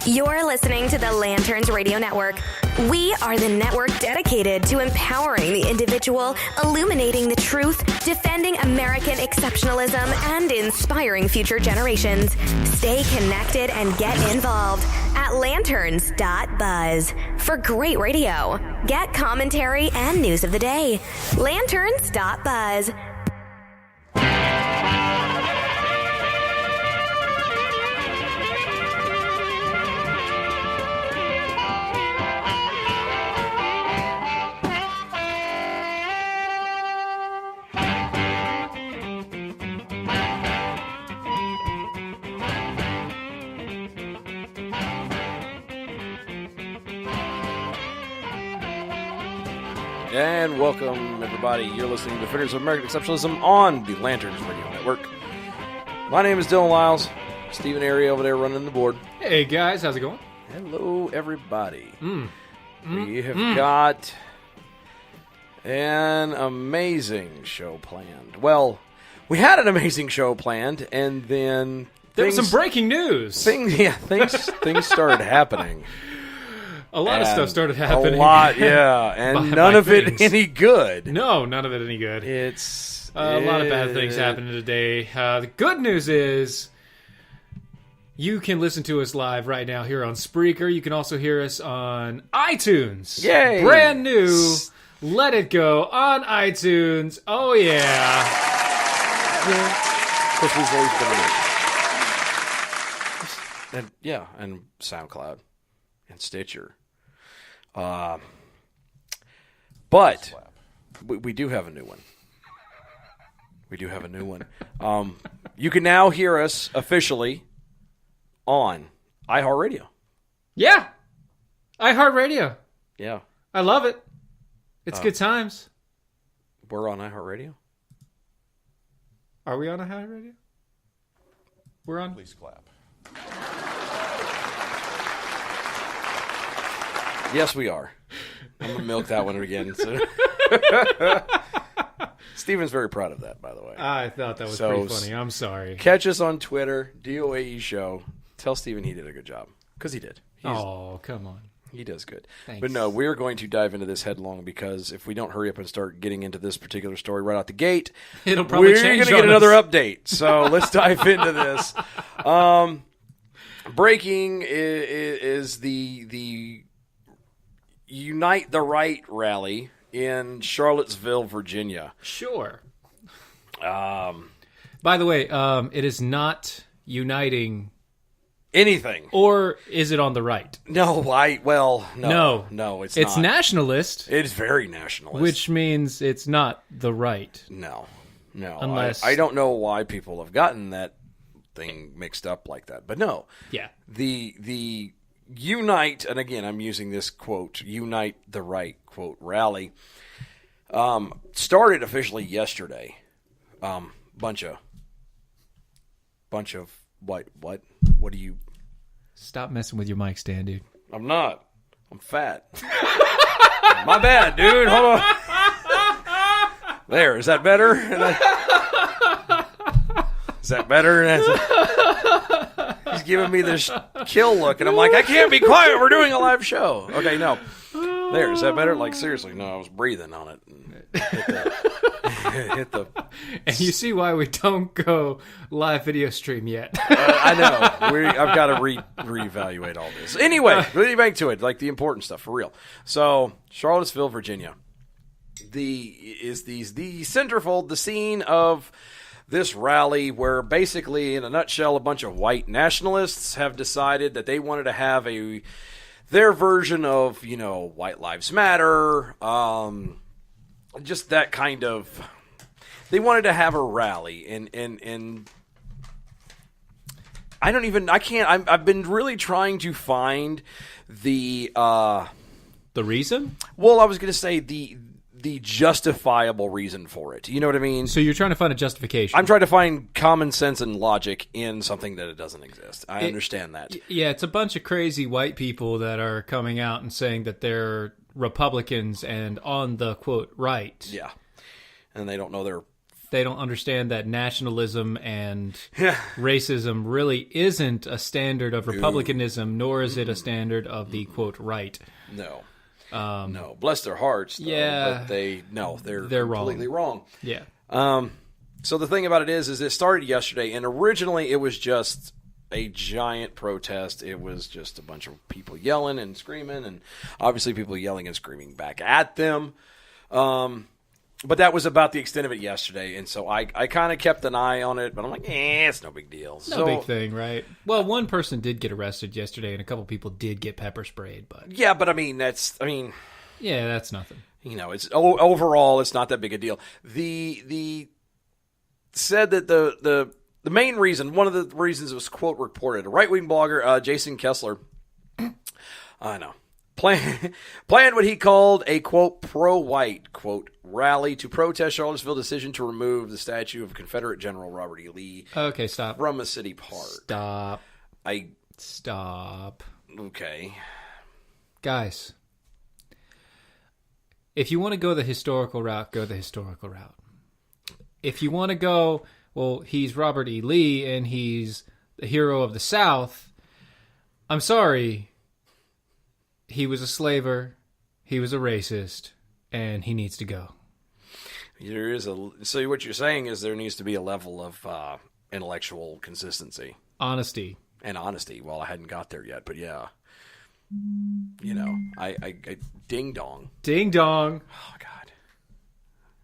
You're listening to the Lanterns Radio Network. We are the network dedicated to empowering the individual, illuminating the truth, defending American exceptionalism, and inspiring future generations. Stay connected and get involved at lanterns.buzz. For great radio, get commentary and news of the day. Lanterns.buzz. And welcome, everybody. You're listening to Defenders of American Exceptionalism on the Lanterns Radio Network. My name is Dylan Lyles. Stephen Airy over there running the board. Hey, guys. How's it going? Hello, everybody. We have got an amazing show planned. Well, we had an amazing show planned, and then There was some breaking news. Things started happening. A lot of stuff started happening. A lot, yeah. And none of it any good. No, none of it any good. It's a lot of bad things happening today. The good news is you can listen to us live right now here on Spreaker. You can also hear us on iTunes. Yay! Brand new. Let It Go on iTunes. Oh, yeah. Of course, we've always been and SoundCloud and Stitcher. But we do have a new one. You can now hear us officially on iHeartRadio. Yeah. iHeartRadio. Yeah. I love it. It's good times. We're on iHeartRadio? Are we on iHeartRadio? We're on? Please clap. Yes, we are. I'm going to milk that one again. So. Steven's very proud of that, by the way. I thought that was pretty funny. I'm sorry. Catch us on Twitter, DOAE Show. Tell Steven he did a good job. Because he did. Come on. He does good. Thanks. But no, we're going to dive into this headlong because if we don't hurry up and start getting into this particular story right out the gate, it'll probably we're going to get another update. So let's dive into this. Breaking is the Unite the Right rally in Charlottesville, Virginia. Sure. By the way, it is not uniting anything. Or is it on the right? No, No, it's not. It's nationalist. It's very nationalist. Which means it's not the right. No. Unless... I don't know why people have gotten that thing mixed up like that. But no. Yeah. The Unite, and again, I'm using this quote, Unite the Right, quote, rally, started officially yesterday. Bunch of what do you... Stop messing with your mic stand, dude. I'm not. I'm fat. My bad, dude. Hold on. There, is that better? Is that better? He's giving me this kill look, and I'm like, I can't be quiet. We're doing a live show. Okay, no. There, is that better? Like, seriously, no, I was breathing on it. Hit the... And you see why we don't go live video stream yet. I know. I've got to reevaluate all this. Anyway, getting back to it, like the important stuff, for real. So, Charlottesville, Virginia. The centerfold, the scene of this rally where basically, in a nutshell, a bunch of white nationalists have decided that they wanted to have their version of, White Lives Matter, just that kind of... They wanted to have a rally, and I've been really trying to find the reason? Well, I was going to say the justifiable reason for it. You know what I mean? So you're trying to find a justification. I'm trying to find common sense and logic in something that it doesn't exist. I understand that. Yeah, it's a bunch of crazy white people that are coming out and saying that they're Republicans and on the, quote, right. Yeah. And they don't know their they don't understand that nationalism and racism really isn't a standard of republicanism, nor is it a standard of the, quote, right. No. No. Bless their hearts, though, but they're completely wrong. Yeah. So the thing about it is it started yesterday, and originally it was just a giant protest. It was just a bunch of people yelling and screaming, and obviously people yelling and screaming back at them. But that was about the extent of it yesterday, and so I kind of kept an eye on it, but I'm like, it's no big deal. No big thing, right? Well, one person did get arrested yesterday, and a couple people did get pepper sprayed, but... Yeah, but yeah, that's nothing. It's overall, it's not that big a deal. The said that the main reason, one of the reasons it was, quote, reported, a right-wing blogger, Jason Kessler, I know, planned what he called a, quote, pro-white, quote, rally to protest Charlottesville's decision to remove the statue of Confederate General Robert E. Lee from a city park. Stop. Okay. Guys, if you want to go the historical route, go the historical route. If you want to go, well, he's Robert E. Lee and he's the hero of the South, I'm sorry. He was a slaver, he was a racist, and he needs to go. So what you're saying is there needs to be a level of intellectual consistency. Honesty. And honesty. Well, I hadn't got there yet, but yeah. I ding dong. Ding dong. Oh God.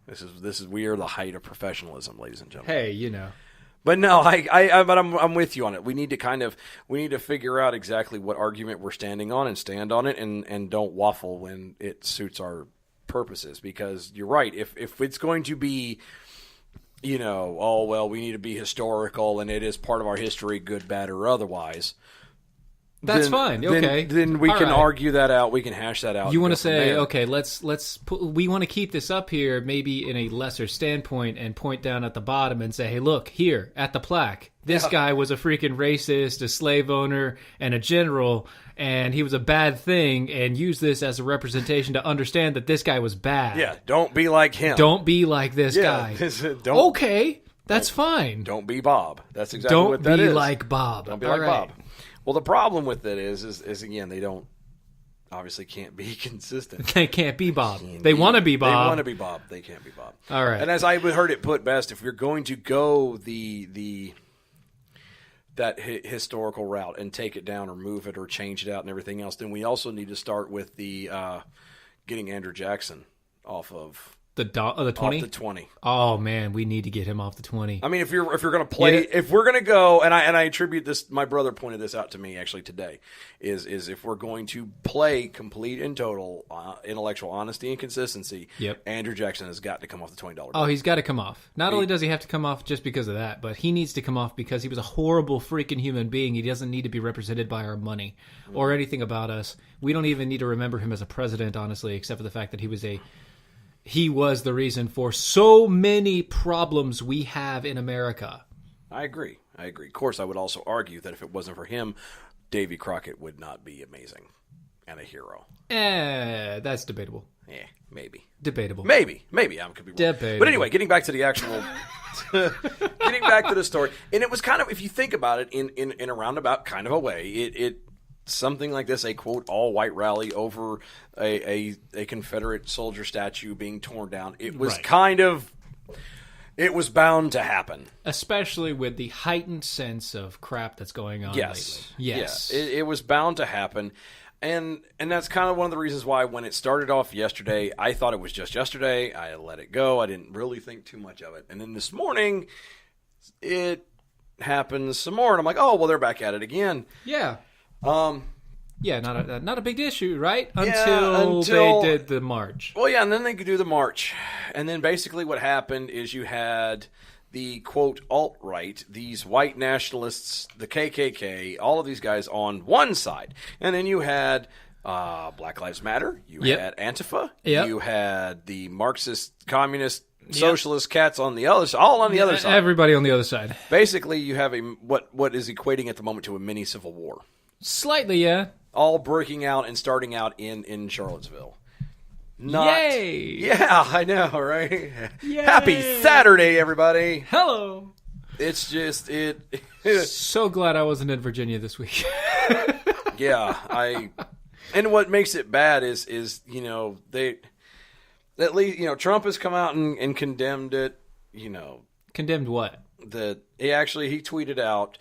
This is we are the height of professionalism, ladies and gentlemen. Hey, But no, but I'm with you on it. We need to figure out exactly what argument we're standing on and stand on it, and don't waffle when it suits our purposes. Because you're right. If it's going to be, we need to be historical and it is part of our history, good, bad, or otherwise. That's fine. Okay. Then we can argue that out. We can hash that out. You want to say, okay, we want to keep this up here, maybe in a lesser standpoint, and point down at the bottom and say, hey, look here at the plaque. This guy was a freaking racist, a slave owner, and a general, and he was a bad thing, and use this as a representation to understand that this guy was bad. Yeah. Don't be like him. Don't be like this guy. Okay. That's fine. Don't be Bob. That's exactly what that is. Don't be like Bob. Don't be like Bob. Well, the problem with it is again, they can't be consistent. They can't be Bob. They want to be Bob. They want to be Bob. They can't be Bob. All right. And as I heard it put best, if we're going to go that historical route and take it down or move it or change it out and everything else, then we also need to start with the getting Andrew Jackson off of the 20. Off the 20. Oh man, we need to get him off the 20. I mean, if you're going to play, if we're going to go, and I attribute this, my brother pointed this out to me actually today, is if we're going to play complete and total intellectual honesty and consistency, Andrew Jackson has got to come off the $20 bill. Oh, he's got to come off. Not only does he have to come off just because of that, but he needs to come off because he was a horrible freaking human being. He doesn't need to be represented by our money or anything about us. We don't even need to remember him as a president, honestly, except for the fact that he was the reason for so many problems we have in America. I agree. Of course, I would also argue that if it wasn't for him, Davy Crockett would not be amazing and a hero. That's debatable. Maybe. Debatable. Maybe. I could be wrong. Debatable. But anyway, getting back to the actual... getting back to the story. And it was kind of, if you think about it in a roundabout kind of a way, it something like this, a quote all-white rally over a Confederate soldier statue being torn down. It was it was bound to happen, especially with the heightened sense of crap that's going on lately. Yes, it was bound to happen, and that's kind of one of the reasons why when it started off yesterday, I thought it was just yesterday. I let it go. I didn't really think too much of it, and then this morning, it happens some more, and I'm like, oh well, they're back at it again. Yeah. Not a big issue, right? Until they did the march. Well, yeah, and then they could do the march. And then basically what happened is you had the, quote, alt-right, these white nationalists, the KKK, all of these guys on one side. And then you had Black Lives Matter. You had Antifa. You had the Marxist, communist, socialist cats on the other side, all on the other side. Everybody on the other side. Basically, you have what is equating at the moment to a mini civil war. Slightly, yeah. All breaking out and starting out in Charlottesville. not. Yay! Yeah, I know, right? Yay! Happy Saturday, everybody. Hello. It's just So glad I wasn't in Virginia this week. Yeah, and what makes it bad is they at least Trump has come out and condemned it. Condemned what? That he tweeted out,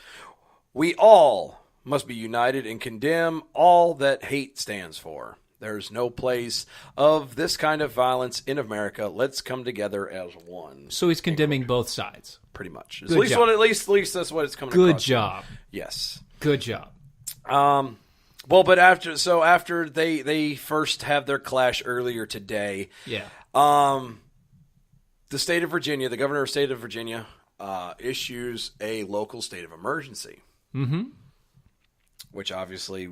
"We all must be united and condemn all that hate stands for. There's no place of this kind of violence in America. Let's come together as one." So he's condemning both sides. Pretty much. Good job. At least that's what it's coming Good across. job. Yes. Good job. Well, but after they first have their clash earlier today, Yeah. the state of Virginia, the governor of the state of Virginia, issues a local state of emergency. Mm-hmm. Which obviously,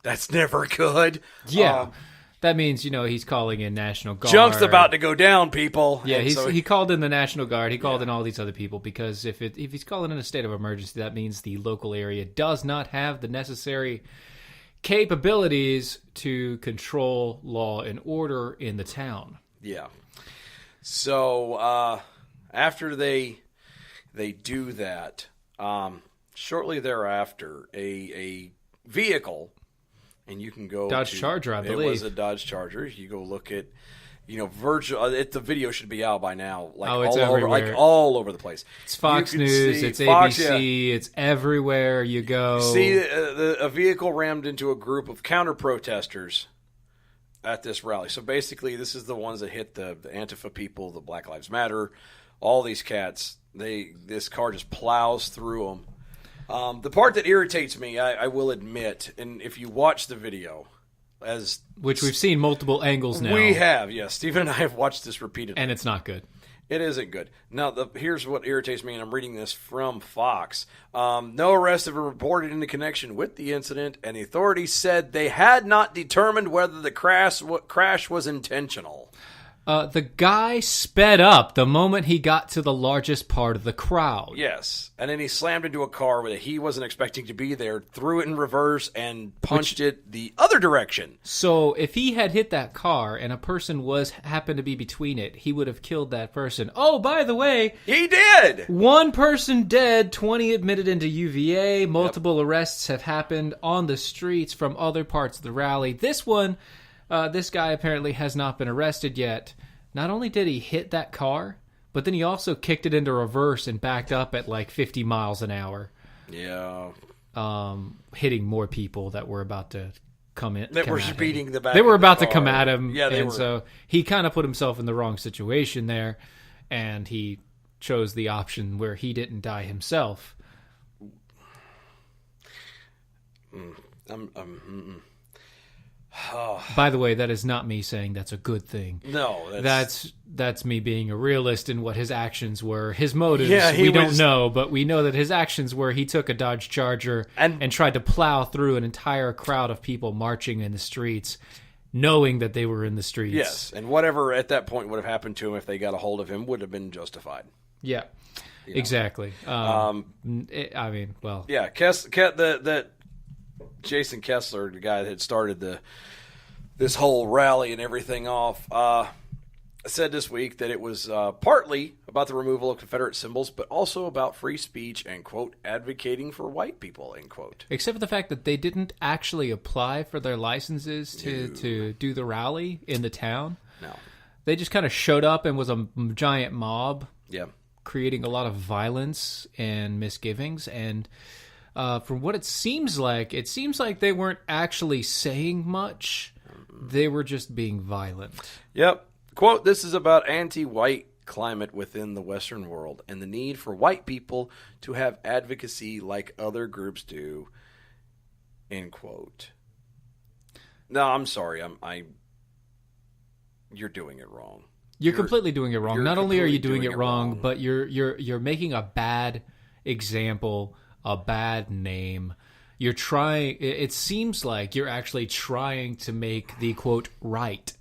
that's never good. Yeah. That means, he's calling in National Guard. Junk's about to go down, people. Yeah, And he called in the National Guard. He called in all these other people because if he's calling in a state of emergency, that means the local area does not have the necessary capabilities to control law and order in the town. Yeah. So after they do that, shortly thereafter, a vehicle. And you can go Dodge Charger, I believe. It was a Dodge Charger. You go look at, virtual. The video should be out by now. It's everywhere. All over the place. It's Fox News. It's ABC. It's everywhere you go. See a vehicle rammed into a group of counter protesters at this rally. So basically, this is the ones that hit the Antifa people, the Black Lives Matter, all these cats. This car just plows through them. The part that irritates me, I will admit, and if you watch the video, which we've seen multiple angles now. We have, yes. Stephen and I have watched this repeatedly. And it's not good. It isn't good. Now, here's what irritates me, and I'm reading this from Fox. No arrests have been reported in connection with the incident, and the authorities said they had not determined whether the crash was intentional. The guy sped up the moment he got to the largest part of the crowd. Yes. And then he slammed into a car that he wasn't expecting to be there, threw it in reverse, and punched it the other direction. So if he had hit that car and a person happened to be between it, he would have killed that person. Oh, by the way, he did! 1 person dead, 20 admitted into UVA. Multiple arrests have happened on the streets from other parts of the rally. This guy apparently has not been arrested yet. Not only did he hit that car, but then he also kicked it into reverse and backed up at like 50 miles an hour. Yeah. Hitting more people that were about to come in. That were speeding the back. They were about to come at him. Yeah, they were. So he kind of put himself in the wrong situation there, and he chose the option where he didn't die himself. By the way, that is not me saying that's a good thing. No, that's me being a realist in what his actions were. His motives, don't know, but we know that his actions were he took a Dodge Charger and tried to plow through an entire crowd of people marching in the streets, knowing that they were in the streets. Yes, and whatever at that point would have happened to him if they got a hold of him would have been justified. Yeah, exactly. Yeah, that Jason Kessler, the guy that had started this whole rally and everything off, said this week that it was partly about the removal of Confederate symbols, but also about free speech and, quote, advocating for white people, end quote. Except for the fact that they didn't actually apply for their licenses to do the rally in the town. No. They just kind of showed up and was a giant mob. Yeah. Creating a lot of violence and misgivings. And from what it seems like they weren't actually saying much. They were just being violent. Yep. Quote, this is about anti-white climate within the Western world and the need for white people to have advocacy like other groups do, end quote. No, I'm sorry. You're doing it wrong. You're completely doing it wrong. Not only are you doing it wrong, but you're making a bad example, a bad name. You're trying. It seems like you're actually trying to make the quote right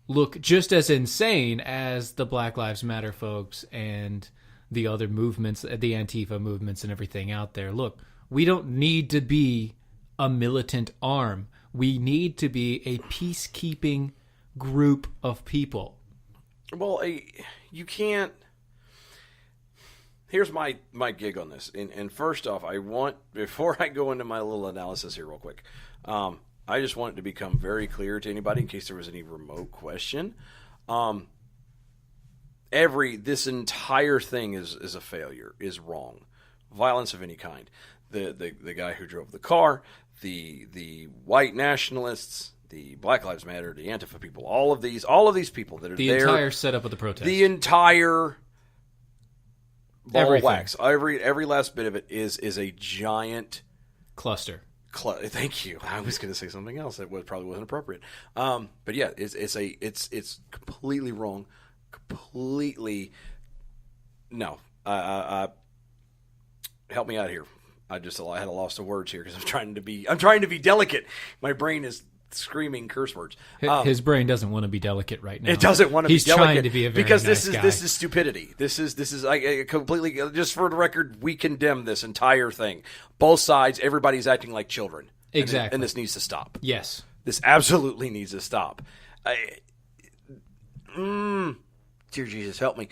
look just as insane as the Black Lives Matter folks and the other movements, the Antifa movements and everything out there. Look, we don't need to be a militant arm. We need to be a peacekeeping group of people. Well, you can't. Here's my gig on this. And first off, before I go into my little analysis here real quick, I just want it to become very clear to anybody in case there was any remote question. This entire thing is a failure, is wrong. Violence of any kind. The guy who drove the car, the white nationalists, the Black Lives Matter, the Antifa people, all of these people that are the there. The entire setup of the protest. The entire ball Everything. of wax. Every last bit of it is a giant cluster. Thank you. I was going to say something else that probably wasn't appropriate. But yeah, it's completely wrong. Completely no. Help me out here. I had a loss of words here because I'm trying to be delicate. My brain is screaming curse words. His brain doesn't want to be delicate right now. It doesn't want to be delicate. He's trying to be a very because nice guy. This is stupidity. This is I completely, just for the record, we condemn this entire thing. Both sides, everybody's acting like children. Exactly. And this needs to stop. Yes. This absolutely needs to stop. Dear Jesus, help me.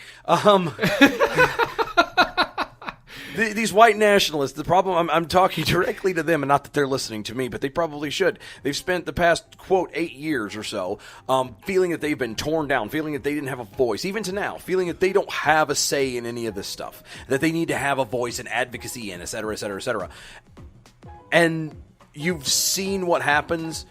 These white nationalists, the problem, I'm talking directly to them, and not that they're listening to me, but they probably should. They've spent the past, quote, 8 years or so feeling that they've been torn down, feeling that they didn't have a voice, even to now, feeling that they don't have a say in any of this stuff, that they need to have a voice and advocacy in, et cetera, et cetera, et cetera. And you've seen what happens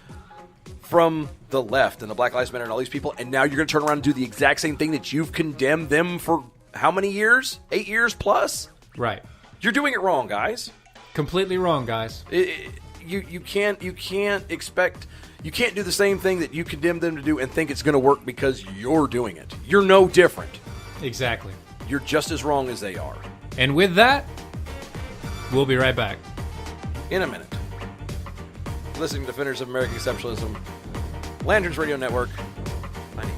from the left and the Black Lives Matter and all these people, and now you're going to turn around and do the exact same thing that you've condemned them for how many years? 8 years plus? Right. You're doing it wrong, guys. Completely wrong, guys. You can't do the same thing that you condemn them to do and think it's going to work because you're doing it. You're no different. Exactly. You're just as wrong as they are. And with that, we'll be right back. In a minute. Listening to Defenders of American Exceptionalism, Lanterns Radio Network. My name is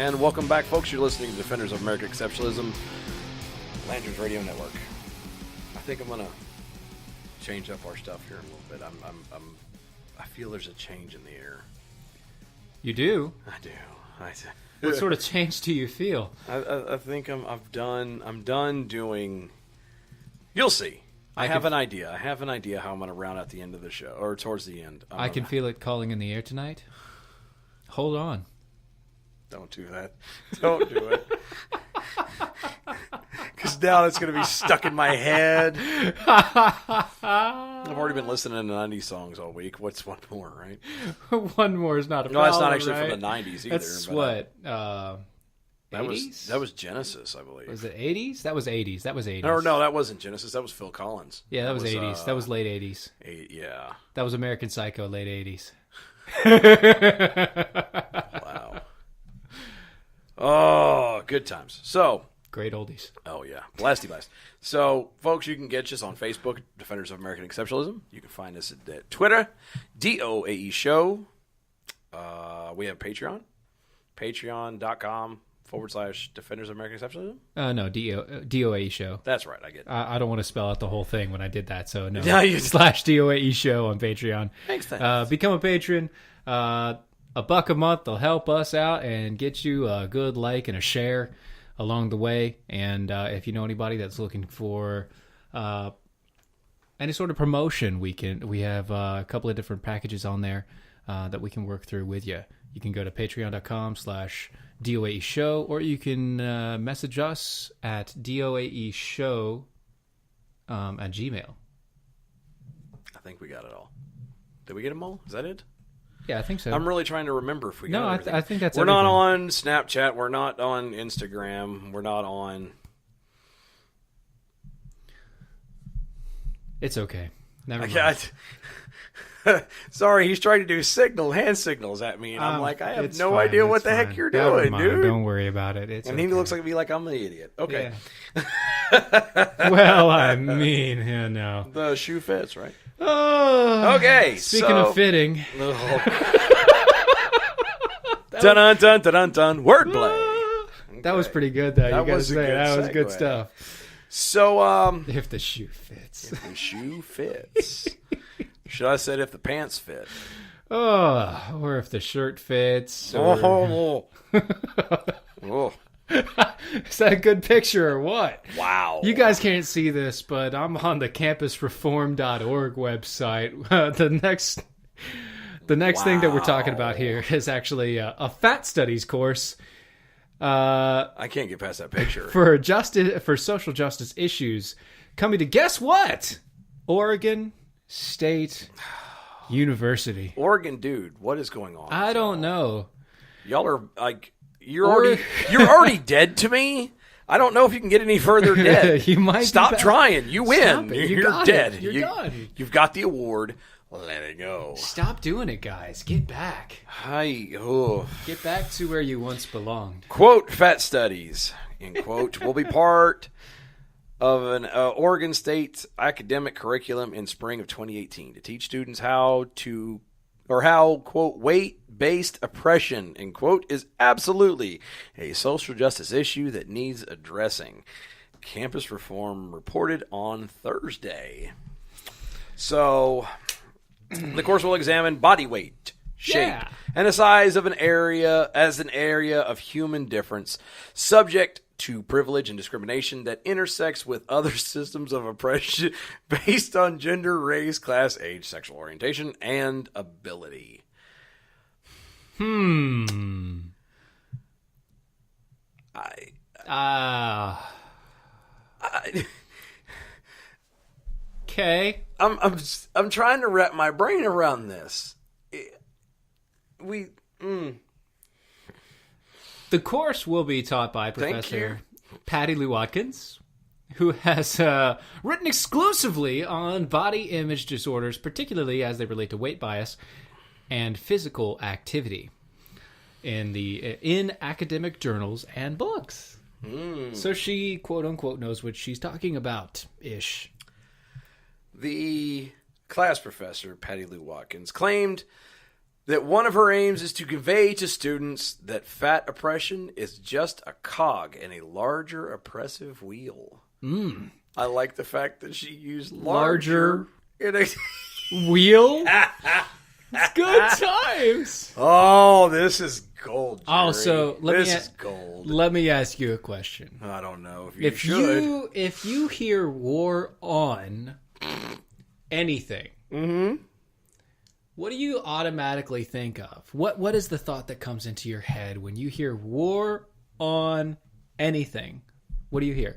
And welcome back, folks. You're listening to Defenders of American Exceptionalism, Lanterns Radio Network. I think I'm gonna change up our stuff here a little bit. I feel there's a change in the air. You do? I do. What sort of change do you feel? I think I'm done doing. You'll see. I have an idea. I have an idea how I'm going to round out the end of the show, or towards the end. I can feel it calling in the air tonight. Hold on. Don't do that. Don't do it. Because now it's going to be stuck in my head. I've already been listening to 90s songs all week. What's one more, right? One more is not a problem. No, that's not actually right? from the 90s either. That's what? That 80s? was Genesis, I believe. Was it 80s? That was 80s. That was 80s. No, that wasn't Genesis. That was Phil Collins. Yeah, that was 80s. That was late 80s. Yeah. That was American Psycho, late 80s. Wow. Oh, good times. So, great oldies. Oh, yeah. Blasty blast. So, folks, you can get us on Facebook, Defenders of American Exceptionalism. You can find us at Twitter, DOAE Show. We have Patreon, patreon.com/Defenders of American Exceptionalism. No, DOAE Show. That's right. I get it. I don't want to spell out the whole thing when I did that, so no. Yeah, /DOAE Show on Patreon. Thanks. Become a patron. $1 a month will help us out and get you a good like and a share along the way. And if you know anybody that's looking for any sort of promotion, we have a couple of different packages on there that we can work through with you. You can go to patreon.com/DOAE Show, or you can message us at DOAE Show at Gmail. think we got it all. Did we get them all? Is that it? Yeah, I think so. I'm really trying to remember if we got everything. I think that's We're everything. not on Snapchat. We're not on Instagram. We're not on... It's okay. Never mind. Sorry, he's trying to do hand signals at me, and I'm like, I have It's no fine, idea it's what the heck fine. you're Never doing, mind, dude. Don't worry about it. It's And okay. he looks like I'm the idiot. Okay. Yeah. Well, I mean, yeah, no. The shoe fits, right? Oh, Okay, Speaking so- of fitting, Dun dun dun dun dun. Wordplay. that was pretty good, though. That You gotta was a say good that was good segue. stuff. So, If the shoe fits. if the shoe fits. Should I say if the pants fit? Oh, or if the shirt fits. Or... Oh. Is that a good picture or what? Wow. You guys can't see this, but I'm on the campusreform.org website. The next thing that we're talking about here is actually a fat studies course I can't get past that picture. for social justice issues, coming to guess what? Oregon State University. Oregon, dude, what is going on? I don't know. Y'all are like you're already dead to me. I don't know if you can get any further dead. You might stop be back. trying. You win. Stop it. You You're got dead. it. You're done. You've got the award. Let it go. Stop doing it, guys. Get back. Get back to where you once belonged. Quote, fat studies, end quote, will be part of an Oregon State academic curriculum in spring of 2018 to teach students how, quote, weight-based oppression, end quote, is absolutely a social justice issue that needs addressing. Campus Reform reported on Thursday. So, the course will examine body weight, shape, and the size of an area as an area of human difference, subject to privilege and discrimination that intersects with other systems of oppression based on gender, race, class, age, sexual orientation, and ability. Okay. I'm trying to wrap my brain around this. The course will be taught by Professor Patty Lou Watkins, who has written exclusively on body image disorders, particularly as they relate to weight bias and physical activity in academic journals and books. So she, quote unquote, knows what she's talking about, ish. The class professor, Patty Lou Watkins, claimed that one of her aims is to convey to students that fat oppression is just a cog in a larger oppressive wheel. I like the fact that she used larger in a wheel. It's good times. Oh, this is gold, Jerry. Oh, so this is gold. Let me ask you a question. I don't know if you should. If you hear war on anything, what do you automatically think of? What is the thought that comes into your head when you hear war on anything? What do you hear?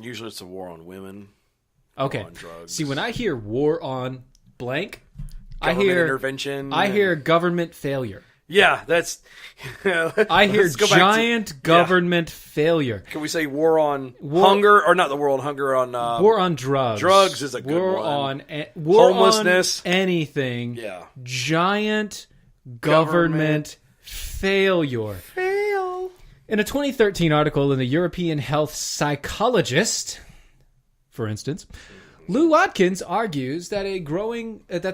Usually it's a war on women. Okay. War on drugs. See, when I hear war on blank, Government I hear intervention. I hear government failure. Yeah, that's. I hear giant government failure. Can we say war on hunger, or not the war on hunger, on war on drugs? Drugs is a good war one. War homelessness, on anything. Yeah, giant government failure. In a 2013 article in the European Health Psychologist, for instance, Lou Watkins argues that the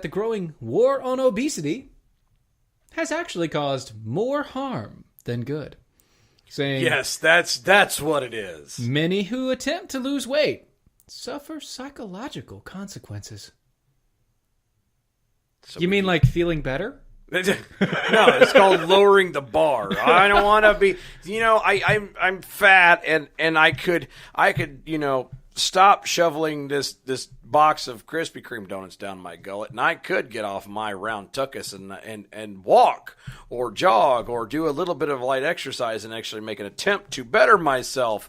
growing war on obesity has actually caused more harm than good. Saying, yes, that's what it is. Many who attempt to lose weight suffer psychological consequences. So you mean like feeling better? No, it's called lowering the bar. I don't want to be, I'm fat and I could, stop shoveling this box of Krispy Kreme donuts down my gullet, and I could get off my round tuchus and walk or jog or do a little bit of light exercise and actually make an attempt to better myself.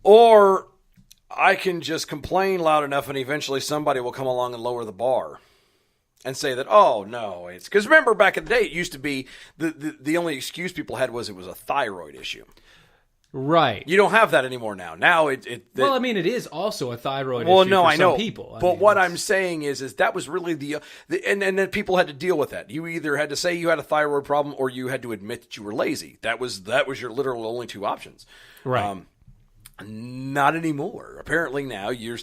Or I can just complain loud enough and eventually somebody will come along and lower the bar and say that, oh, no, it's because remember back in the day, it used to be the only excuse people had was it was a thyroid issue. Right. You don't have that anymore now. Now it well, I mean, it is also a thyroid issue no, for I know. some people. But what I'm saying is that was really and then people had to deal with that. You either had to say you had a thyroid problem or you had to admit that you were lazy. That was your literal only two options. Right. Not anymore. Apparently now you're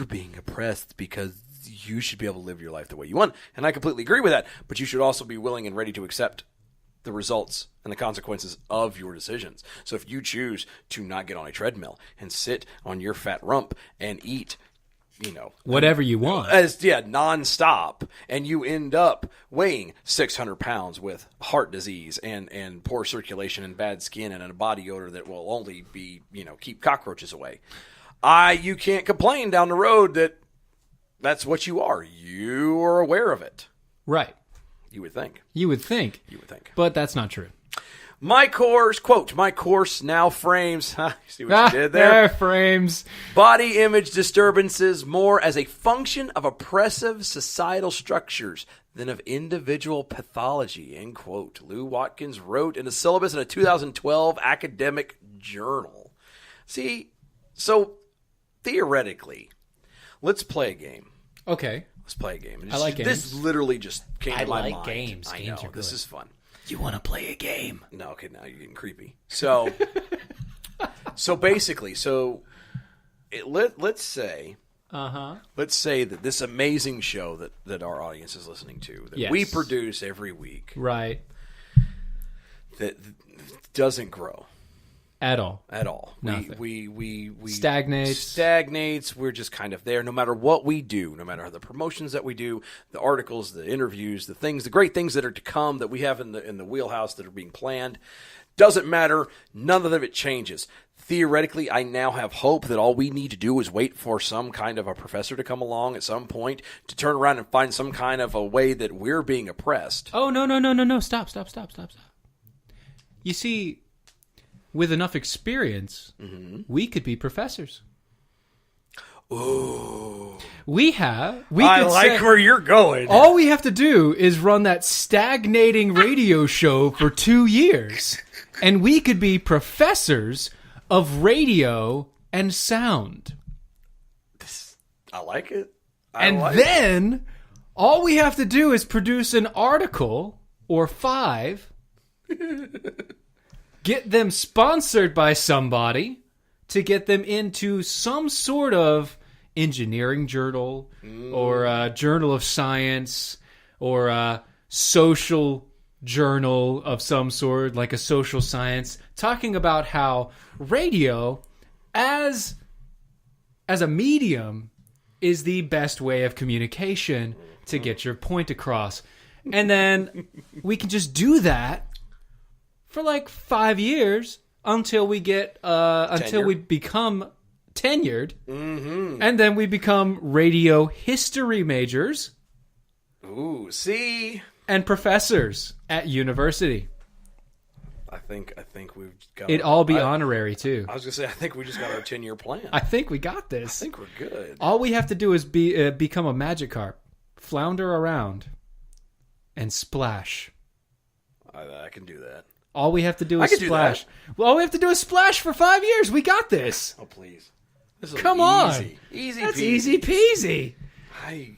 being oppressed because you should be able to live your life the way you want. And I completely agree with that. But you should also be willing and ready to accept the results and the consequences of your decisions. So if you choose to not get on a treadmill and sit on your fat rump and eat, whatever you want, nonstop, and you end up weighing 600 pounds with heart disease and poor circulation and bad skin and a body odor that will only be, keep cockroaches away. You can't complain down the road that that's what you are. You are aware of it. Right. You would think. You would think. But that's not true. My course now frames, see what you did there? Frames. Body image disturbances more as a function of oppressive societal structures than of individual pathology, end quote. Lou Watkins wrote in a syllabus in a 2012 academic journal. See, so theoretically, let's play a game. Okay. Let's play a game. I like games. This literally just came to my mind. I like games. I Games know. are good. This is fun. You want to play a game? No, okay, now you're getting creepy. So, basically, let's say that this amazing show that our audience is listening to, that we produce every week, right, that doesn't grow. At all. Nothing. We stagnates. We're just kind of there no matter what we do, no matter the promotions that we do, the articles, the interviews, the great things that are to come that we have in the wheelhouse that are being planned. Doesn't matter. None of it changes. Theoretically, I now have hope that all we need to do is wait for some kind of a professor to come along at some point to turn around and find some kind of a way that we're being oppressed. Oh, no. Stop. You see, with enough experience, we could be professors. Ooh. I like where you're going. All we have to do is run that stagnating radio show for 2 years, and we could be professors of radio and sound. I like it. Then all we have to do is produce an article or 5, get them sponsored by somebody to get them into some sort of engineering journal or a journal of science or a social journal of some sort, like a social science, talking about how radio as a medium is the best way of communication to get your point across. And then we can just do that for like 5 years until we get until we become tenured, and then we become radio history majors. Ooh, see, and professors at university. I think we've got it. All be honorary too. I was gonna say, I think we just got our 10-year plan. I think we got this. I think we're good. All we have to do is become a magic carp, flounder around, and splash. I can do that. All we have to do is splash. Well, all we have to do is splash for 5 years. We got this. Oh, please. Come on. Easy That's peasy. easy peasy.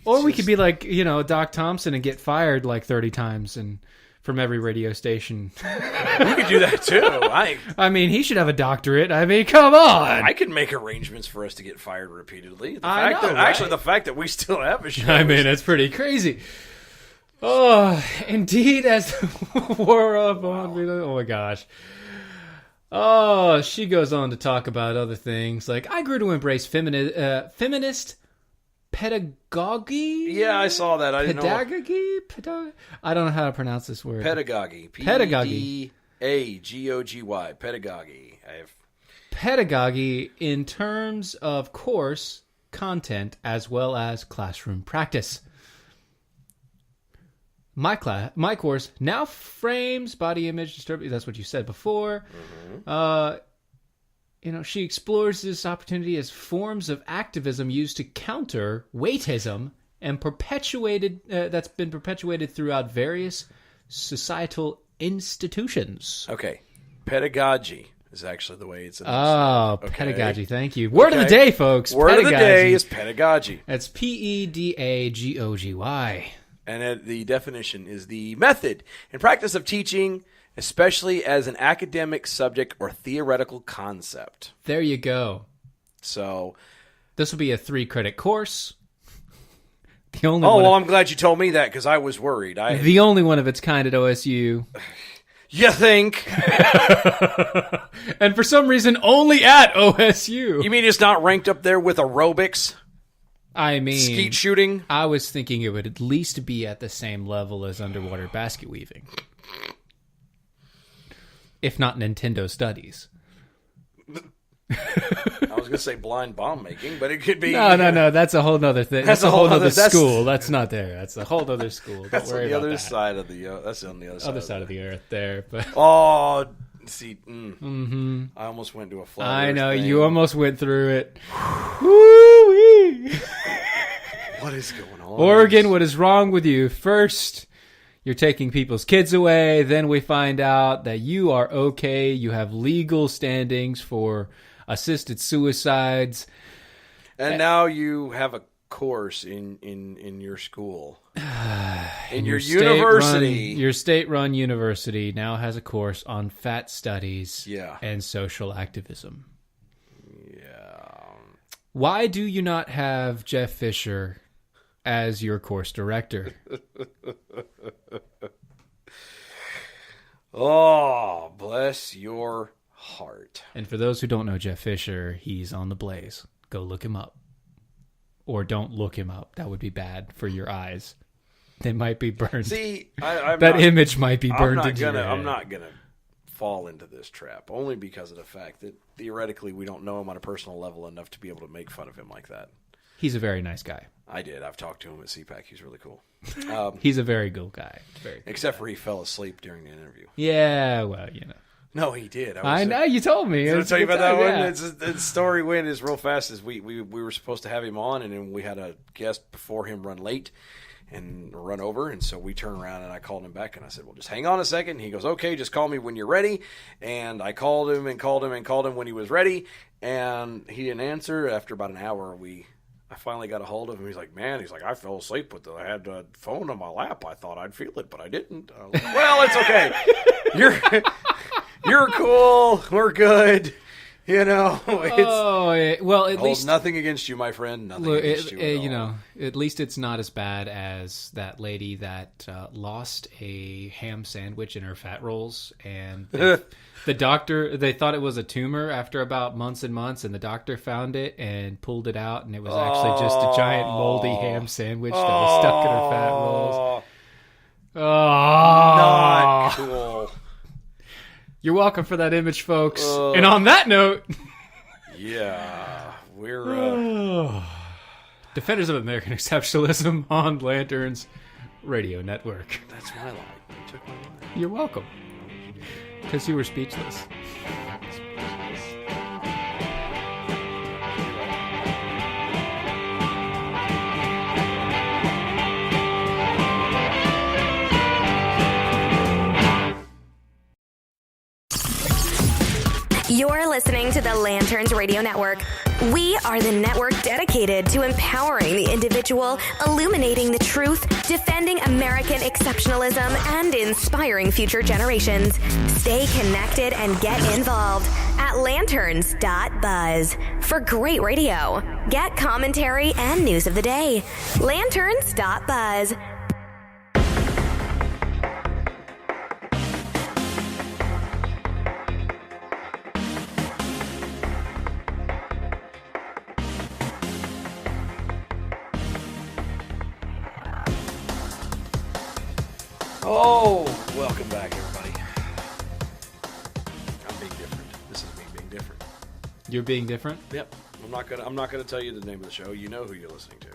We could be like, Doc Thompson and get fired like 30 times and from every radio station. We could do that too. I mean, he should have a doctorate. I mean, come on. I could make arrangements for us to get fired repeatedly. Right? Actually, the fact that we still have a show. I mean, it's pretty crazy. Oh, indeed, as the war of oh my gosh. Oh, she goes on to talk about other things like I grew to embrace feminist pedagogy. Yeah, I saw that. I didn't know. I don't know how to pronounce this word. Pedagogy. Pedagogy. P-E-D-A-G-O-G-Y. Pedagogy. Pedagogy in terms of course content as well as classroom practice. My course now frames body image disturbance. That's what you said before. she explores this opportunity as forms of activism used to counter weightism and that's been perpetuated throughout various societal institutions. Okay. Pedagogy is actually the way it's announced. Okay. Pedagogy. Thank you. Word of the day, folks. Word of the day is pedagogy. That's pedagogy. And the definition is the method and practice of teaching, especially as an academic subject or theoretical concept. There you go. So this will be a 3-credit course. I'm glad you told me that because I was worried. The only one of its kind at OSU. You think? And for some reason, only at OSU. You mean it's not ranked up there with aerobics? I mean, skeet shooting? I was thinking it would at least be at the same level as underwater basket weaving. If not Nintendo studies. I was going to say blind bomb making, but it could be... No. That's a whole nother thing. That's a whole other school. That's not there. That's a whole other school. Don't that's worry on the about other that. side of the... that's on the other side of the earth there. But see. I almost went to a flat I earth know. thing. You almost went through it. Woo-wee. What is going on? Oregon, what is wrong with you? First, you're taking people's kids away. Then we find out that you are okay. You have legal standings for assisted suicides. And now you have a course in your school. in your university. Your state-run university now has a course on fat studies and social activism. Yeah. Why do you not have Jeff Fisher as your course director? Oh, bless your heart. And for those who don't know Jeff Fisher, he's on the Blaze. Go look him up. Or don't look him up. That would be bad for your eyes. They might be burned. See, image might be burned into your head. I'm not going to fall into this trap, only because of the fact that theoretically we don't know him on a personal level enough to be able to make fun of him like that. He's a very nice guy. I did. I've talked to him at CPAC. He's really cool. He's a very good guy. Except for he fell asleep during the interview. Yeah, well, No, he did. I know. You told me. Did I tell you about that yeah. one? The story went as real fast as we were supposed to have him on, and then we had a guest before him run late and run over, and so we turned around and I called him back and I said, well, just hang on a second. He goes, okay, just call me when you're ready. And I called him when he was ready, and he didn't answer. After about an hour, I finally got a hold of him. He's like, I fell asleep I had the phone on my lap. I thought I'd feel it, but I didn't. I was like, well, it's okay. You're cool. We're good. It's well, at least nothing against you, my friend. Nothing against you at all. At least it's not as bad as that lady that lost a ham sandwich in her fat rolls, and the doctor, they thought it was a tumor after about months and months, and the doctor found it and pulled it out, and it was actually just a giant moldy ham sandwich that was stuck in her fat rolls. Not cool. You're welcome for that image, folks. And on that note... yeah, we're... Defenders of American Exceptionalism on Lanterns Radio Network. That's my line. You took my line. You're welcome. Because you were speechless. You're listening to the Lanterns Radio Network. We are the network dedicated to empowering the individual, illuminating the truth, defending American exceptionalism, and inspiring future generations. Stay connected and get involved at lanterns.buzz. For great radio, get commentary and news of the day. Lanterns.buzz. Oh, welcome back, everybody. I'm being different. This is me being different. You're being different? Yep. I'm not gonna tell you the name of the show. You know who you're listening to.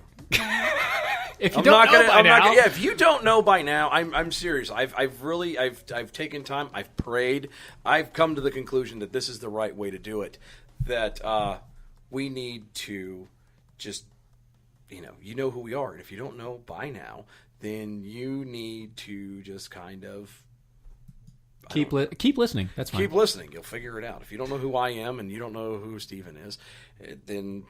If you don't know by now, if you don't know by now, I'm serious. I've taken time. I've prayed. I've come to the conclusion that this is the right way to do it. that we need to just, you know who we are. And if you don't know by now, then you need to just kind of keep listening. That's fine. Keep listening. You'll figure it out. If you don't know who I am and you don't know who Steven is, then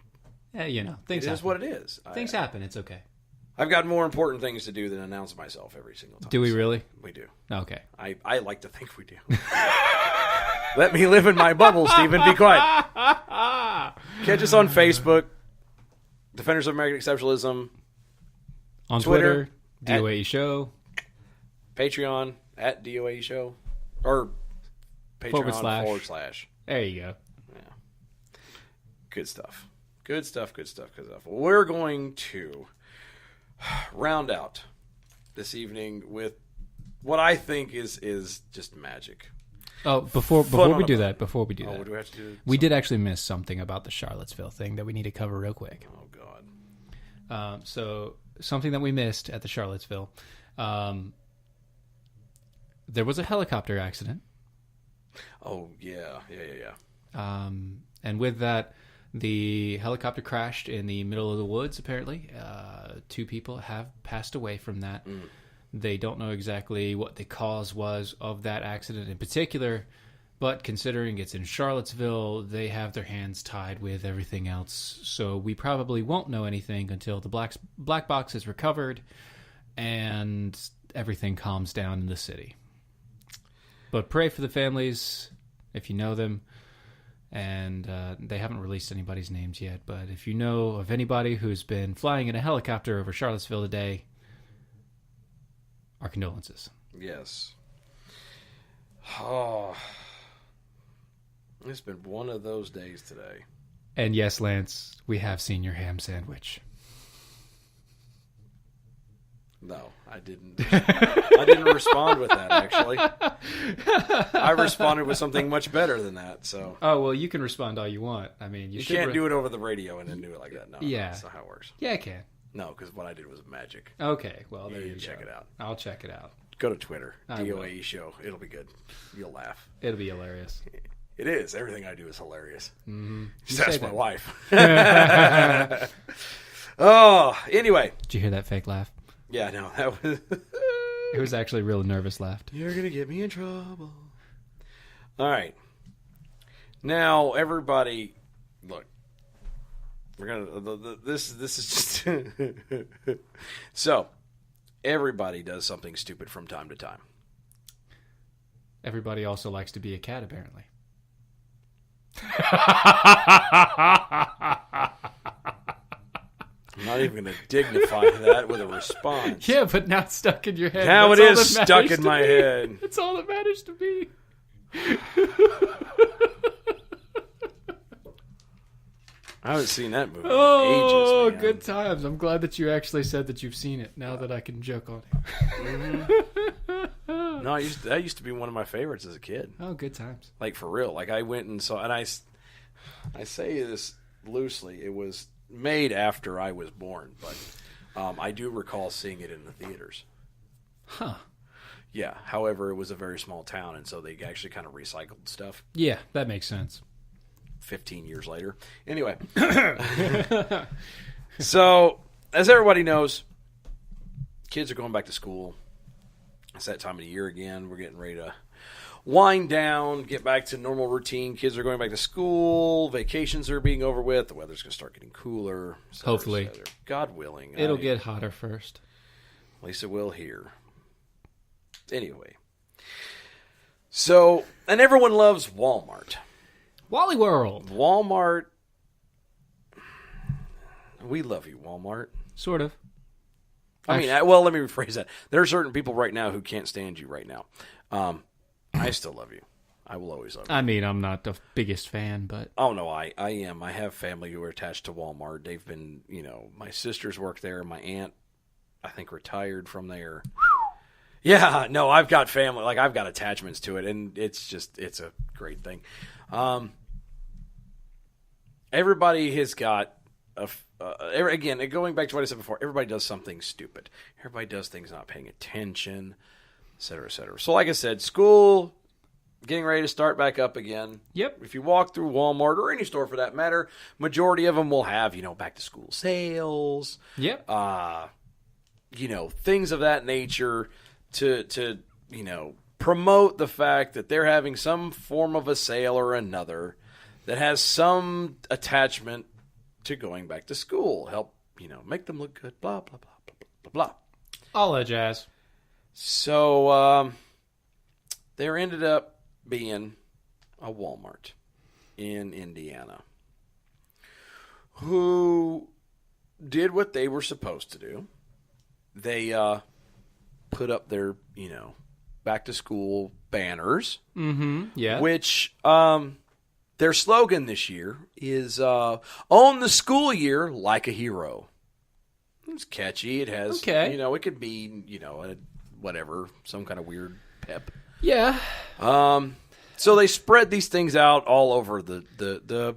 things it is happen. what it is. Things happen. It's okay. I've got more important things to do than announce myself every single time. Do we really? We do. Okay. I like to think we do. Let me live in my bubble, Stephen. Be quiet. Catch us on Facebook, Defenders of American Exceptionalism. On Twitter DOAE Show. Patreon, @DOAE Show. Or Patreon // There you go. Yeah. Good stuff. Good stuff. We're going to round out this evening with what I think is just magic. Oh, before we do that, what do we have to do? We did actually miss something about the Charlottesville thing that we need to cover real quick. Oh, God. So something that we missed at the Charlottesville, there was a helicopter accident. Oh, yeah. And with that, the helicopter crashed in the middle of the woods, apparently. 2 people have passed away from that. Mm. They don't know exactly what the cause was of that accident in particular, but considering it's in Charlottesville, they have their hands tied with everything else. So we probably won't know anything until the black box is recovered and everything calms down in the city. But pray for the families if you know them. And they haven't released anybody's names yet. But if you know of anybody who's been flying in a helicopter over Charlottesville today, our condolences. Yes. Oh, it's been one of those days today. And yes, Lance, we have seen your ham sandwich. No, I didn't. I didn't respond with that, actually. I responded with something much better than that. So. Oh, well, you can respond all you want. I mean, you can't do it over the radio and then do it like that. No, yeah. That's not how it works. Yeah, I can. No, because what I did was magic. Okay, well, there you go. Check it out. I'll check it out. Go to Twitter, DOAE Show. It'll be good. You'll laugh. It'll be hilarious. It is. Everything I do is hilarious. Mm-hmm. Just ask my wife. Oh, anyway. Did you hear that fake laugh? Yeah, no, that was... It was actually a real nervous laugh. You're going to get me in trouble. All right. Now, everybody, look. We're gonna. This is just. So, everybody does something stupid from time to time. Everybody also likes to be a cat, apparently. I'm not even going to dignify that with a response. Yeah, but now it's stuck in your head. Now it is stuck in my head. It's all that matters to me. I haven't seen that movie in ages, man. Good times. I'm glad that you actually said that you've seen it, now that I can joke on it. Mm-hmm. No, that used to be one of my favorites as a kid. Oh, good times. Like, for real. Like, I went and saw, and I say this loosely, it was made after I was born, but I do recall seeing it in the theaters. Huh. Yeah. However, it was a very small town, and so they actually kind of recycled stuff. Yeah, that makes sense. 15 years later. Anyway. So, as everybody knows, kids are going back to school. It's that time of the year again. We're getting ready to wind down, get back to normal routine. Kids are going back to school. Vacations are being over with. The weather's going to start getting cooler. Hopefully. God willing. It'll get hotter first. At least it will here. Anyway. So, and everyone loves Walmart. Wally World. Walmart. We love you, Walmart. Sort of. I mean, well, let me rephrase that. There are certain people right now who can't stand you right now. I still love you. I will always love you. I mean, I'm not the biggest fan, but... Oh, no, I am. I have family who are attached to Walmart. They've been, my sisters work there. My aunt, I think, retired from there. Yeah, no, I've got family. Like, I've got attachments to it, and it's a great thing. Everybody has got again, going back to what I said before, everybody does something stupid. Everybody does things not paying attention, et cetera, et cetera. So like I said, school getting ready to start back up again. Yep. If you walk through Walmart or any store for that matter, majority of them will have, back to school sales. Yep. Things of that nature to promote the fact that they're having some form of a sale or another that has some attachment to going back to school. Help, make them look good, blah, blah, blah, blah, blah, blah. All that jazz. So, there ended up being a Walmart in Indiana who did what they were supposed to do. They put up their, back to school banners. Mm-hmm. Yeah. Which their slogan this year is own the school year like a hero. It's catchy. It has, it could be, whatever, some kind of weird pep. Yeah. So they spread these things out all over the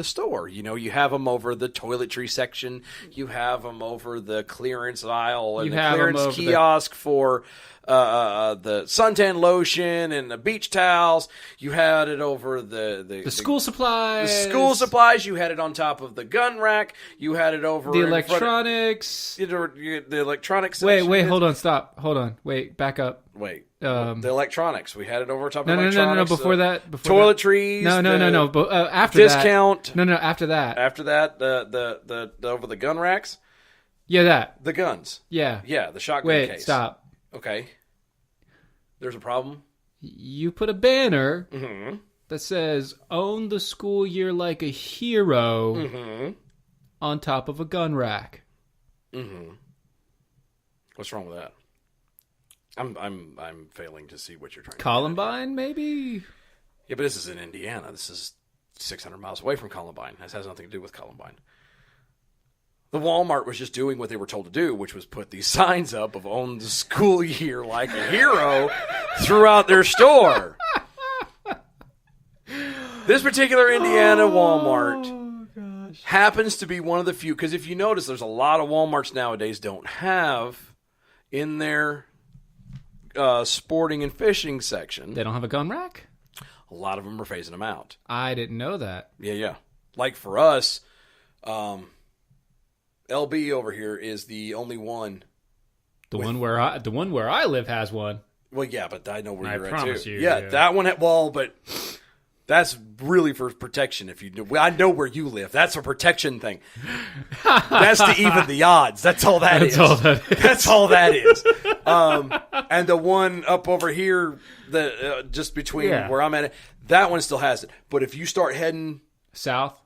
store. You have them over the toiletry section. You have them over the clearance aisle and the clearance kiosk for the suntan lotion and the beach towels. You had it over the school supplies. The school supplies. You had it on top of the gun rack. You had it over the electronics. The electronics. Wait, hold on, stop. Hold on. Wait, back up. Wait. The electronics. We had it over top of No, electronics. Before that. Toiletries. No. But after discount. that. No, after that. After that, the over the gun racks. Yeah, that. The guns. Yeah. Yeah, the shotgun case. Wait, stop. Okay. There's a problem? You put a banner that says, own the school year like a hero on top of a gun rack. Mm-hmm. What's wrong with that? I'm failing to see what you're trying to do. Columbine, maybe? Yeah, but this is in Indiana. This is 600 miles away from Columbine. This has nothing to do with Columbine. The Walmart was just doing what they were told to do, which was put these signs up of own the school year like a hero throughout their store. This particular Indiana Walmart happens to be one of the few, because if you notice, there's a lot of Walmarts nowadays don't have in their sporting and fishing section. They don't have a gun rack? A lot of them are phasing them out. I didn't know that. Yeah. Like for us, LB over here is the only one. The one where I live has one. Well, yeah, but I know where you're at too. I promise you. Yeah, that one. But that's really for protection. If you do, I know where you live. That's a protection thing. That's to even the odds. That's all that is. That's all that is. And the one up over here, just between where I'm at, that one still has it. But if you start heading south,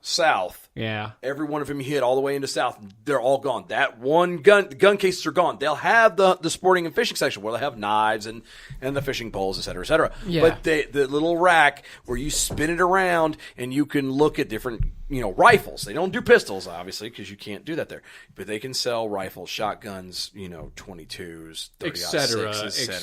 yeah, every one of them you hit all the way into south, they're all gone. That one gun cases are gone. They'll have the sporting and fishing section where they have knives and the fishing poles, et cetera, et cetera. Yeah. But the little rack where you spin it around and you can look at different rifles. They don't do pistols, obviously, because you can't do that there. But they can sell rifles, shotguns, 22s, 30-06s, et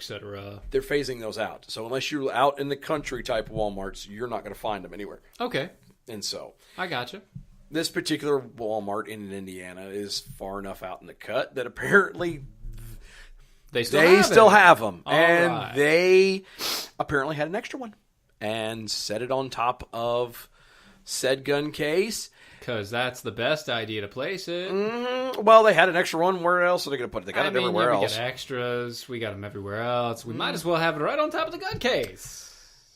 cetera. They're phasing those out. So unless you're out in the country type Walmarts, you're not going to find them anywhere. Okay. And so I gotcha. This particular Walmart in Indiana is far enough out in the cut that apparently they still have them. And they apparently had an extra one and set it on top of said gun case. Because that's the best idea to place it. Mm-hmm. Well, they had an extra one. Where else are they going to put it? They got it everywhere else. We got extras. We got them everywhere else. We might as well have it right on top of the gun case.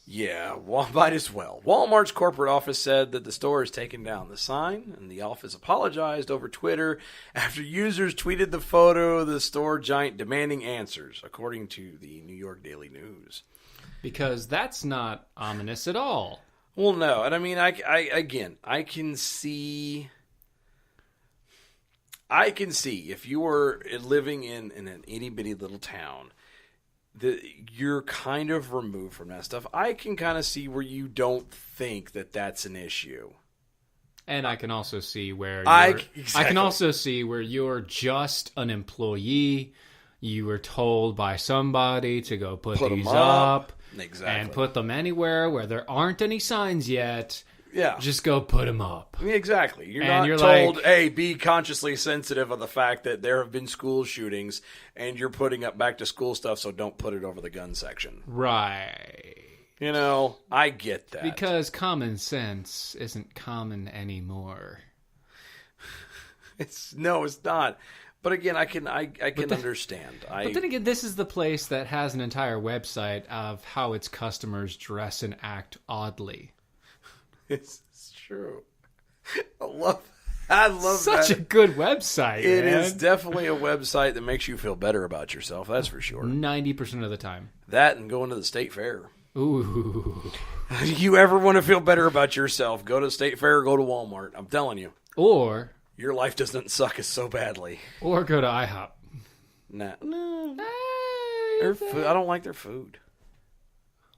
Yeah, might as well. Walmart's corporate office said that the store has taken down the sign, and the office apologized over Twitter after users tweeted the photo of the store giant demanding answers, according to the New York Daily News. Because that's not ominous at all. Well, no. And I mean, I can see if you were living in an itty-bitty little town, you're kind of removed from that stuff. I can kind of see where you don't think that that's an issue. And I can also see where I can also see where you're just an employee. You were told by somebody to go put these up. Exactly. And put them anywhere where there aren't any signs yet. Yeah. Just go put them up. Exactly. You're And not you're told, like- hey, be consciously sensitive of the fact that there have been school shootings and you're putting up back to school stuff, so don't put it over the gun section. Right. You know, I get that. Because common sense isn't common anymore. It's not. But again, I can understand. But then again, this is the place that has an entire website of how its customers dress and act oddly. It's true. I love Such that. a good website. It man. is definitely a website that makes you feel better about yourself. That's for sure. 90% of the time. That and going to the state fair. Ooh. You ever want to feel better about yourself? Go to the state fair or go to Walmart. I'm telling you. Or Your life doesn't suck as so badly. go to IHOP. No. Their food, I don't like their food.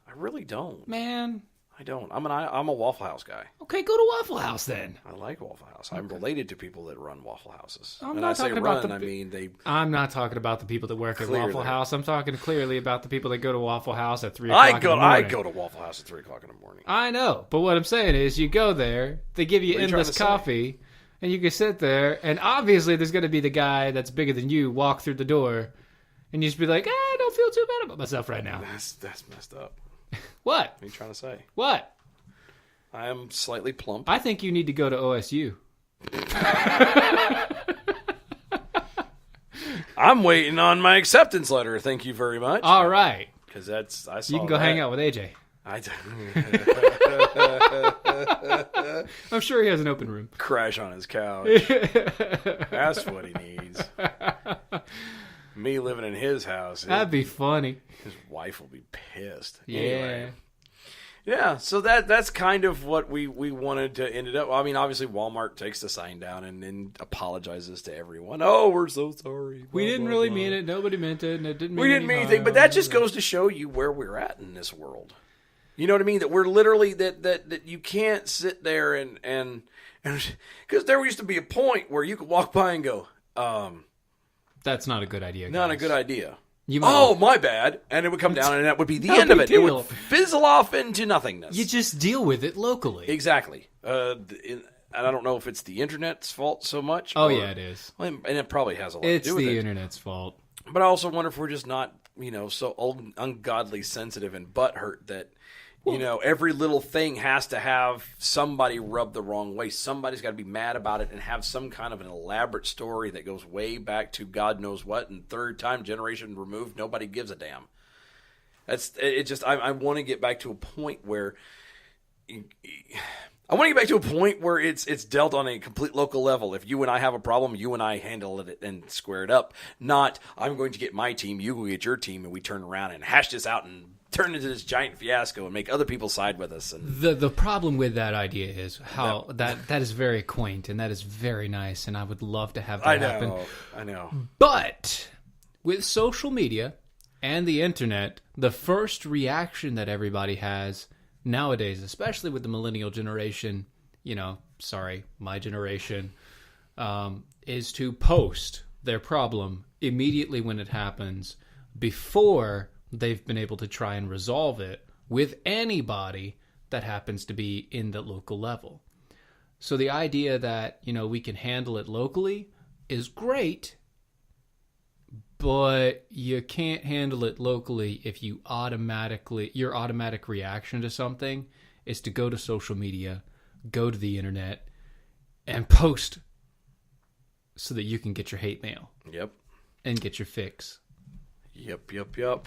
I really don't. Man. I don't. I'm a Waffle House guy. Okay, go to Waffle House then. I like Waffle House. I'm related to people that run Waffle Houses. I'm and not I say talking about run, the- I mean they. I'm not talking about the people that work at Clearly. Waffle House. I'm talking clearly about the people that go to Waffle House at 3 o'clock in the morning. I go to Waffle House at 3 o'clock in the morning. I know, but what I'm saying is you go there, they give you What are you trying endless to say? coffee, and you can sit there, and obviously there's going to be the guy that's bigger than you walk through the door, and you just be like, I don't feel too bad about myself right now. That's messed up. What? What are you trying to say? What? I am slightly plump. I think you need to go to OSU. I'm waiting on my acceptance letter. Thank you very much. All right. Because I saw You can go hang out with AJ. I'm sure he has an open room. Crash on his couch. That's what he needs. Me living in his house. That'd be funny. His wife will be pissed. Yeah. Anyway. Yeah, so that's kind of what we wanted to end it up. I mean, obviously Walmart takes the sign down and then apologizes to everyone. Oh, we're so sorry. We didn't really mean it. Nobody meant it. And it didn't mean We didn't mean anything, but that just goes to show you where we're at in this world. You know what I mean? That we're literally that you can't sit there and because there used to be a point where you could walk by and go, that's not a good idea. not a guys. good idea. You might Oh, my bad. And it would come down, and that would be the No end of big it. It deal. would fizzle off into nothingness. You just deal with it locally. Exactly. And I don't know if it's the internet's fault so much. Oh, or- yeah, it is. And it probably has a lot It's to do with the it. internet's fault. But I also wonder if we're just not, so ungodly sensitive and butthurt that, every little thing has to have somebody rub the wrong way. Somebody's got to be mad about it and have some kind of an elaborate story that goes way back to God knows what, and third time generation removed. Nobody gives a damn. I want to get back to a point where it's dealt on a complete local level. If you and I have a problem, you and I handle it and square it up. Not, I'm going to get my team, you go get your team, and we turn around and hash this out and turn into this giant fiasco and make other people side with us. And The problem with that idea is how that is very quaint and that is very nice, and I would love to have that happen. I know. But with social media and the internet, the first reaction that everybody has nowadays, especially with the millennial generation, my generation, is to post their problem immediately when it happens before they've been able to try and resolve it with anybody that happens to be in the local level. So the idea that, we can handle it locally is great, but you can't handle it locally if your automatic reaction to something is to go to social media, go to the internet, and post so that you can get your hate mail. Yep. And get your fix. Yep.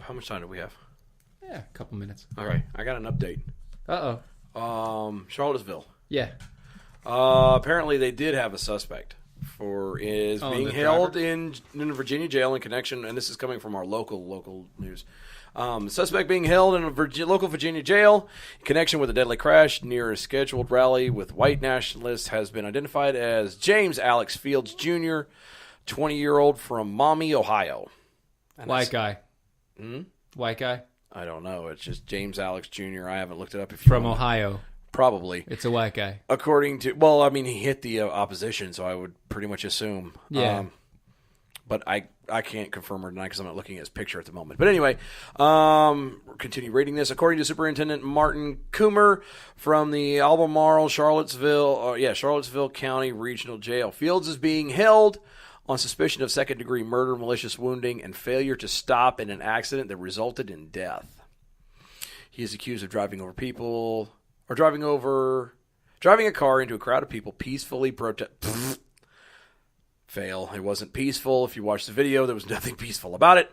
How much time do we have? Yeah, a couple minutes. All right. I got an update. Charlottesville. Yeah. Apparently they did have a suspect being the held in a Virginia jail in connection, and this is coming from our local news. Suspect being held in a local Virginia jail in connection with a deadly crash near a scheduled rally with white nationalists has been identified as James Alex Fields Jr., 20-year-old from Maumee, Ohio. White guy. White guy? I don't know. It's just James Alex Jr. I haven't looked it up. From Ohio. Probably. It's a white guy. According to, he hit the opposition, so I would pretty much assume. Yeah. But I can't confirm or deny because I'm not looking at his picture at the moment. But anyway, we'll continue reading this. According to Superintendent Martin Coomer from the Albemarle, Charlottesville County Regional Jail, Fields is being held on suspicion of second-degree murder, malicious wounding, and failure to stop in an accident that resulted in death. He is accused of driving a car into a crowd of people peacefully Fail. It wasn't peaceful. If you watch the video, there was nothing peaceful about it.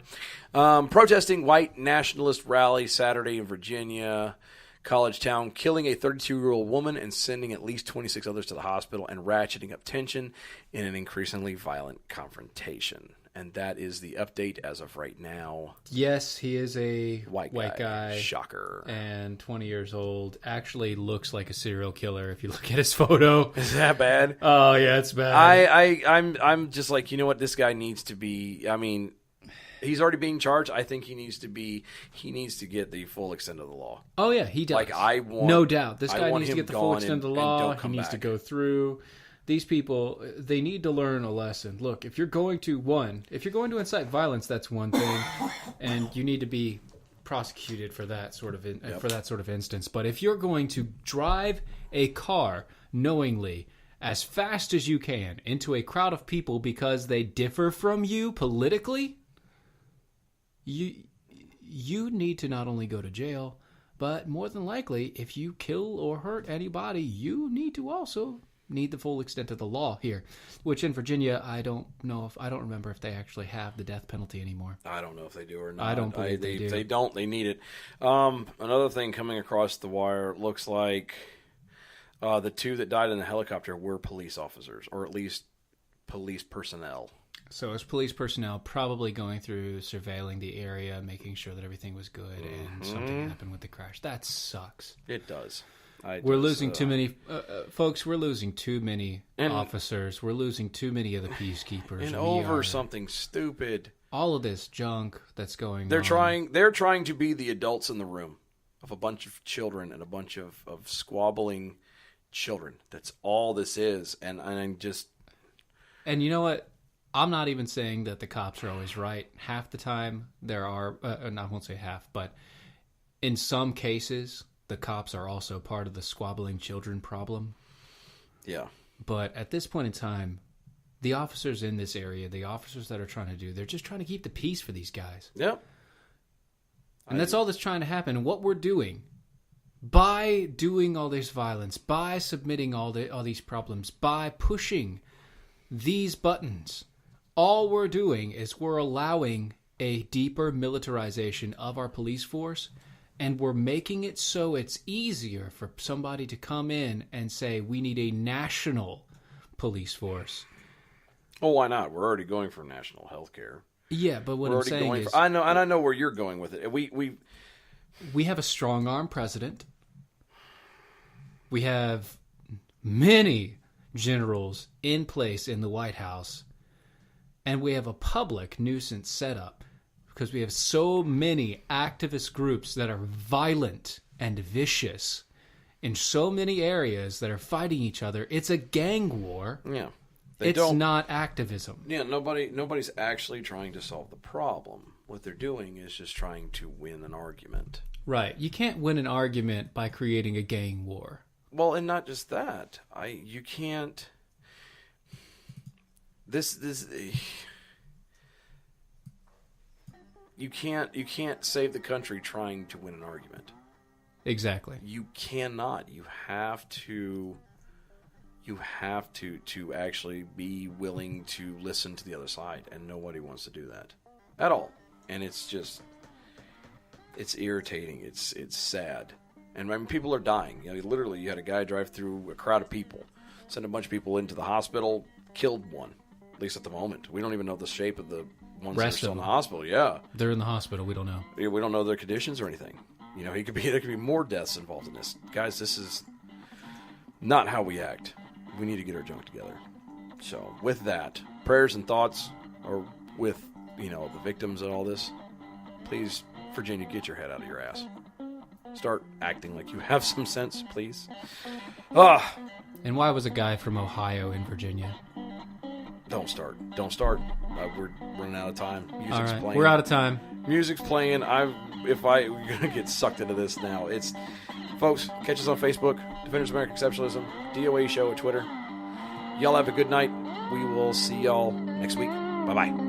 Protesting white nationalist rally Saturday in Virginia college town, killing a 32-year-old woman and sending at least 26 others to the hospital and ratcheting up tension in an increasingly violent confrontation. And that is the update as of right now. Yes, he is a white guy. Shocker. And 20 years old. Actually looks like a serial killer if you look at his photo. Is that bad? Oh, yeah, it's bad. I'm just like, you know what? This guy needs to be, I mean, he's already being charged. I think he needs to get the full extent of the law. Oh, yeah, he does. No doubt. This guy needs to get the full extent of the law. He needs to go through. These people, they need to learn a lesson. Look, if you're going to incite violence, that's one thing, and you need to be prosecuted for that sort of instance. But if you're going to drive a car knowingly as fast as you can into a crowd of people because they differ from you politically, you need to not only go to jail, but more than likely, if you kill or hurt anybody, you need to also need the full extent of the law here, which in Virginia, I don't remember if they actually have the death penalty anymore. I don't know if they do or not. I don't believe they do. If they don't, they need it. Another thing coming across the wire, looks like the two that died in the helicopter were police officers, or at least police personnel. So it's police personnel probably going through, surveilling the area, making sure that everything was good, and something happened with the crash. That sucks. It does. We're losing too many, folks. We're losing too many officers. We're losing too many of the peacekeepers. And something stupid. All of this junk that's going on. They're trying to be the adults in the room of a bunch of children and a bunch of squabbling children. That's all this is. And I'm just... And you know what? I'm not even saying that the cops are always right. Half the time there are, and I won't say half, but in some cases... the cops are also part of the squabbling children problem. Yeah. But at this point in time, the officers in this area, the officers that are trying to they're just trying to keep the peace for these guys. Yep. And that's all that's trying to happen. And what we're doing, by doing all this violence, by submitting all these problems, by pushing these buttons, all we're doing is we're allowing a deeper militarization of our police force. And we're making it so it's easier for somebody to come in and say, we need a national police force. Oh, why not? We're already going for national health care. Yeah, but what I'm saying is... I know where you're going with it. We have a strong-arm president. We have many generals in place in the White House. And we have a public nuisance set up. Because we have so many activist groups that are violent and vicious in so many areas that are fighting each other. It's a gang war. Yeah. It's not activism. Yeah, nobody's actually trying to solve the problem. What they're doing is just trying to win an argument. Right. You can't win an argument by creating a gang war. Well, and not just that. You can't... You can't save the country trying to win an argument. Exactly. You cannot. You have to actually be willing to listen to the other side, and nobody wants to do that at all. And it's irritating. It's sad. And I mean, people are dying. Literally, you had a guy drive through a crowd of people, send a bunch of people into the hospital, killed one. At least at the moment, we don't even know the shape of the ones that are still in the hospital. Yeah, they're in the hospital. We don't know. Yeah, we don't know their conditions or anything. There could be more deaths involved in this. Guys, this is not how we act. We need to get our junk together. So, with that, prayers and thoughts are with the victims and all this. Please, Virginia, get your head out of your ass. Start acting like you have some sense, please. And why was a guy from Ohio in Virginia? Don't start. We're running out of time. Music's All right, playing. we're out of time. Music's playing. We're gonna get sucked into this now. Folks, catch us on Facebook, Defenders of American Exceptionalism, DOA Show at Twitter. Y'all have a good night. We will see y'all next week. Bye-bye.